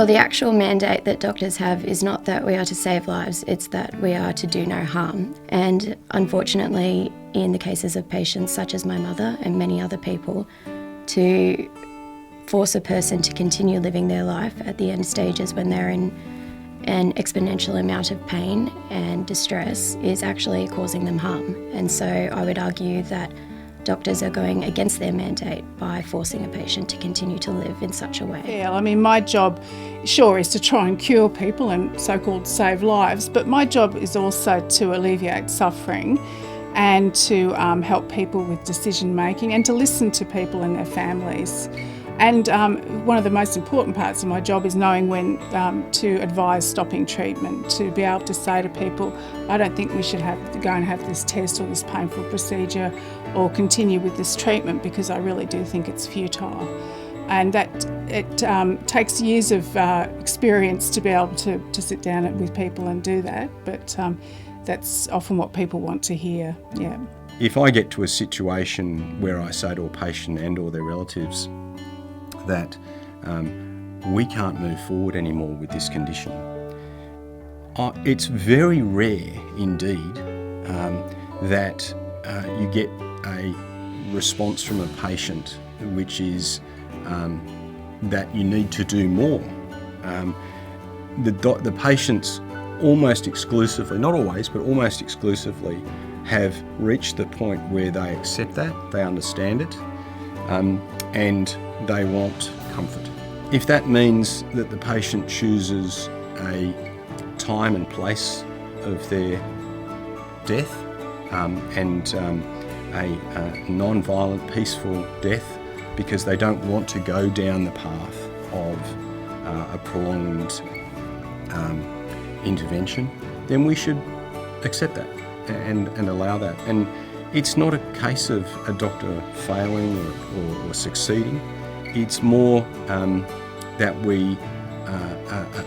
Well, the actual mandate that doctors have is not that we are to save lives, it's that we are to do no harm. And unfortunately, in the cases of patients such as my mother and many other people, to force a person to continue living their life at the end stages when they're in an exponential amount of pain and distress is actually causing them harm. And so I would argue that doctors are going against their mandate by forcing a patient to continue to live in such a way. Yeah, I mean, my job, sure, is to try and cure people and so-called save lives, but my job is also to alleviate suffering and to help people with decision making and to listen to people and their families. And one of the most important parts of my job is knowing when to advise stopping treatment, to be able to say to people, I don't think we should go and have this test or this painful procedure or continue with this treatment because I really do think it's futile. And that it takes years of experience to be able to sit down with people and do that, but that's often what people want to hear, yeah. If I get to a situation where I say to a patient and or their relatives that we can't move forward anymore with this condition, it's very rare indeed that you get a response from a patient which is that you need to do more. The patients almost exclusively, not always, but almost exclusively have reached the point where they accept that, they understand it, and they want comfort. If that means that the patient chooses a time and place of their death and a non-violent, peaceful death because they don't want to go down the path of a prolonged intervention, then we should accept that and allow that. And it's not a case of a doctor failing or succeeding. It's more that we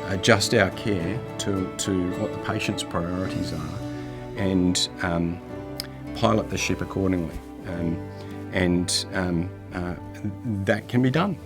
adjust our care to what the patient's priorities are and pilot the ship accordingly. And that can be done.